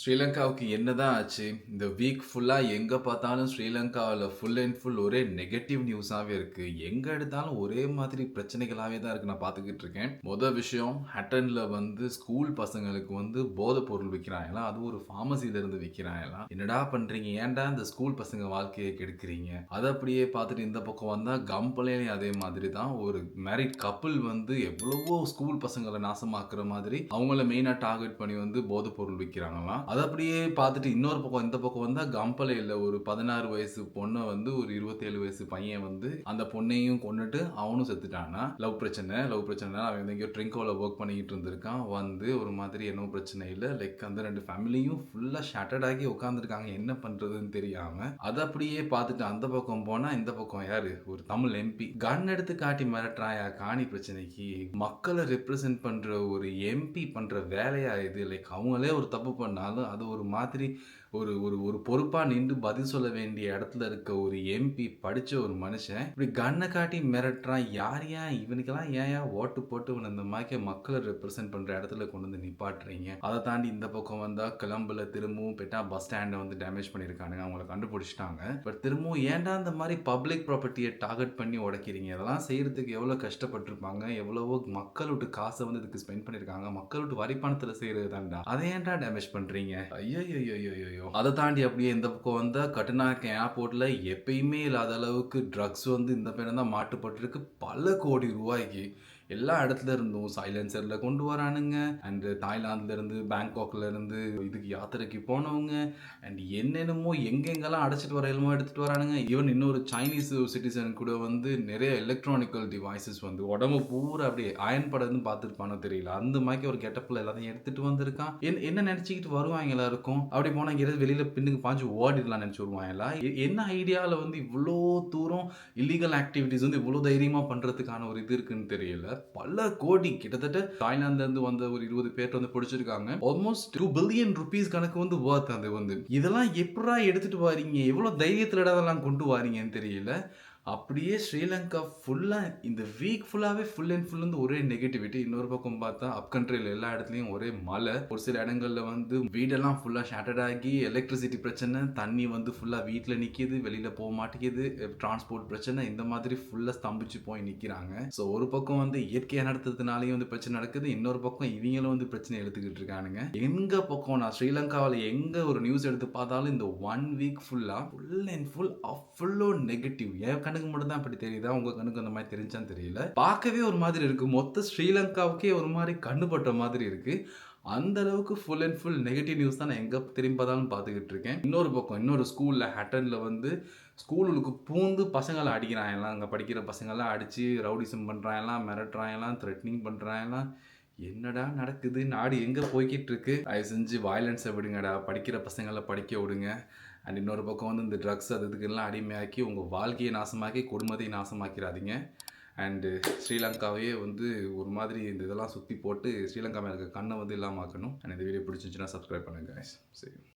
ஸ்ரீலங்காவுக்கு என்னதான் ஆச்சு? இந்த வீக் ஃபுல்லா எங்க பார்த்தாலும் ஸ்ரீலங்காவுல ஃபுல் அண்ட் ஃபுல் ஒரே நெகட்டிவ் நியூஸாவே இருக்கு. எங்க எடுத்தாலும் ஒரே மாதிரி பிரச்சனைகளாவே தான் இருக்கு. நான் பார்த்துக்கிட்டு இருக்கேன். மொத விஷயம் ஹட்டன்ல ஸ்கூல் பசங்களுக்கு போதைப் பொருள் விக்கிறாங்களாம். அதுவும் ஒரு பார்மசில இருந்து விக்கிறாங்களாம். என்னடா பண்றீங்க? ஏன்டா இந்த ஸ்கூல் பசங்க வாழ்க்கைய கெடுக்குறீங்க? அத அப்படியே பார்த்துட்டு இந்த பக்கம் வந்தா கம்பளையிலயும் அதே மாதிரி தான். ஒரு மேரிட் கப்பிள் எவ்வளவோ ஸ்கூல் பசங்கள நாசமாக்குற மாதிரி அவங்கள மெயினா டார்கெட் பண்ணி போதைப் பொருள் விக்கிறாங்களாம். அத அப்படியே பார்த்துட்டு இன்னொரு பக்கம் இந்த பக்கம் வந்தா கம்பளையில ஒரு 16 வயசு பொண்ண ஒரு 27 வயசு பையன் அந்த பொண்ணையும் கொன்னுட்டு அவனும் செத்துட்டானா. லவ் பிரச்சனை அவன் எங்கேயோ ட்ரிங்கோல ஒர்க் பண்ணிக்கிட்டு இருந்திருக்கான். ஒரு மாதிரி என்ன பிரச்சனை இல்ல. லைக் அந்த 2 ஃபேமிலியும் ஃபுல்லா ஷட்டர்ட் ஆகி உட்கார்ந்துருக்காங்க. என்ன பண்றதுன்னு தெரியாம. அத அப்படியே பார்த்துட்டு அந்த பக்கம் போனா இந்த பக்கம் யாரு? ஒரு தமிழ் எம்பி கன் எடுத்து காட்டி மிரட்டுறாயா காணி பிரச்சனைக்கு. மக்களை ரெப்ரசென்ட் பண்ற ஒரு எம்பி பண்ற வேலையா இது? லைக் அவங்களே ஒரு தப்பு பண்ணாலும் அது ஒரு மாதிரி ஒரு ஒரு ஒரு பொறுப்பா நின்று பதில் சொல்ல வேண்டிய இடத்துல இருக்க ஒரு எம்பி படிச்ச ஒரு மனுஷன் இப்படி கண்ணை காட்டி மிரட்டுறான். யார் இவனுக்கெல்லாம் ஏன் ஓட்டு போட்டு இவன் இந்த மாதிரி மக்களை ரெப்ரசென்ட் பண்ற இடத்துல கொண்டு நிப்பாட்டுறீங்க? அதை தாண்டி இந்த பக்கம் வந்தா கிளம்புல திரும்பவும் பெட்டா பஸ் ஸ்டாண்டை டேமேஜ் பண்ணியிருக்கானுங்க. அவங்கள கண்டுபிடிச்சிட்டாங்க. பட் திரும்பவும் ஏன்டா இந்த மாதிரி பப்ளிக் ப்ராப்பர்ட்டியை டார்கெட் பண்ணி உடைக்கிறீங்க? இதெல்லாம் செய்யறதுக்கு எவ்வளவு கஷ்டப்பட்டிருப்பாங்க, எவ்வளவோ மக்களோட காசை இதுக்கு ஸ்பெண்ட் பண்ணிருக்காங்க. மக்களோட வரிப்பணத்துல செய்யறது தான்டா. அதை ஏன்டா டேமேஜ் பண்றீங்க? ஐயோ, அதை தாண்டி அப்படியே இந்த பக்கம் வந்தா கட்டுநாயக்க ஏர்போர்ட்ல எப்பயுமே இல்லாத அளவுக்கு ட்ரக்ஸ் இந்த பையன் தான் மாட்டுப்பட்டிருக்கு. பல கோடி ரூபாய்க்கு எல்லா இடத்துல இருந்தும் சைலன்சர்ல கொண்டு வரானுங்க. அண்ட் தாய்லாந்துல இருந்து பேங்காக்ல இருந்து இதுக்கு யாத்திரைக்கு போனவங்க அண்ட் என்னென்னமோ எங்கெங்கெல்லாம் அடைச்சிட்டு வரையிலுமோ எடுத்துட்டு வரானுங்க. ஈவன் இன்னொரு சைனீஸ் சிட்டிசன் கூட நிறைய எலக்ட்ரானிக்கல் டிவைசஸ் உடம்பு பூரா அப்படியே அயன் படம்னு பார்த்துருப்பானோ தெரியல. அந்த மாதிரி ஒரு கெட்டப்ல எல்லாத்தையும் எடுத்துட்டு வந்திருக்கான். என்ன நினைச்சுக்கிட்டு வருவாங்க எல்லாருக்கும்? அப்படி போனா எங்கேயாவது வெளியில பின்னுக்கு பாஞ்சு ஓடிடலாம் நினைச்சு வருவாங்களா? என்ன ஐடியால இவ்வளோ தூரம் இல்லீகல் ஆக்டிவிட்டிஸ் இவ்வளோ தைரியமா பண்றதுக்கான ஒரு இது இருக்குன்னு தெரியல. பல கோடி கிட்டத்தட்ட தாய்லாந்துல இருந்து வந்த ஒரு 20 பேர் பிடிச்சிருக்காங்க. ஆல்மோஸ்ட் 2 பில்லியன் ருபீஸ் கணக்கு வர்த் அது இதெல்லாம் எப்படா எடுத்துட்டு வாரீங்க? எவ்வளவு தைரியத்துல அதெல்லாம் கொண்டு வாரீங்கன்னு தெரியல. அப்படியே ஸ்ரீலங்கா ஃபுல்லா இந்த வீக் ஃபுல்லாவே ஃபுல் அண்ட் ஃபுல் ஒரே நெகட்டிவிட்டி. இன்னொரு பக்கம் பார்த்தா அப் கண்ட்ரில எல்லா இடத்துலயும் ஒரே மழை. ஒரு சில இடங்கள்ல வீடெல்லாம் ஃபுல்லா ஷட்டர்ட் ஆகி எலக்ட்ரிசிட்டி பிரச்சனை, தண்ணி ஃபுல்லா வீட்டுல நிக்குது, வெளியில போக மாட்டேங்குது, டிரான்ஸ்போர்ட் பிரச்சனை, இந்த மாதிரி ஃபுல்லா ஸ்தம்பிச்சு போய் நிக்கிறாங்க. ஸோ ஒரு பக்கம் இயற்கையா நடத்துறதுனாலையும் பிரச்சனை நடக்குது. இன்னொரு பக்கம் இவங்களும் பிரச்சனை எடுத்துக்கிட்டு இருக்கானுங்க. எங்க பக்கம் நான் ஸ்ரீலங்காவில் எங்க ஒரு நியூஸ் எடுத்து பார்த்தாலும் இந்த 1 வீக் ஃபுல்லா ஃபுல் அண்ட் ஃபுல் அவ்வளோ நெகட்டிவ். என் கண்ணுக்கு மட்டும் தான் அப்படி தெரியுதா? உங்க கண்ணுக்கு அந்த மாதிரி தெரிஞ்சான்னு தெரியல. பார்க்கவே ஒரு மாதிரி இருக்கு. மொத்த ஸ்ரீலங்காவுக்கே ஒரு மாதிரி கண்ணுபட்ட மாதிரி இருக்கு. அந்த அளவுக்கு full and full negative news தான் நான் எங்க திரும்பி பார்த்தாலும் பார்த்துக்கிட்டு இருக்கேன். இன்னொரு பக்கம் இன்னொரு ஸ்கூல்ல ஹட்டன்ல ஸ்கூலுக்கு பூந்து பசங்களை அடிக்கிறாங்கலாம். அங்கே படிக்கிற பசங்கள்லாம் அடிச்சு ரவுடிசம் பண்றாங்கலாம், மிரட்டுறாங்கலாம், த்ரெட்னிங் பண்றாங்கலாம். என்னடா நடக்குது? நாடு எங்க போய்கிட்டு இருக்கு? தயவு செஞ்சு வயலன்ஸை விடுங்கடா. படிக்கிற பசங்களை படிக்க விடுங்க. அண்ட் இன்னொரு பக்கம் இந்த ட்ரக்ஸ் அதுக்கெல்லாம் அடிமையாக்கி உங்கள் வாழ்க்கையை நாசமாக்கி குடும்பத்தையும் நாசமாக்கிறாதீங்க. அண்டு ஸ்ரீலங்காவையே ஒரு மாதிரி இந்த இதெல்லாம் சுற்றி போட்டு ஸ்ரீலங்கா மேலே இருக்க கண்ணை இல்லாமல் ஆக்கணும். அண்ட் இந்த வீடியோ பிடிச்சிருந்துச்சுன்னா சப்ஸ்கிரைப் பண்ணுங்க guys. சரி.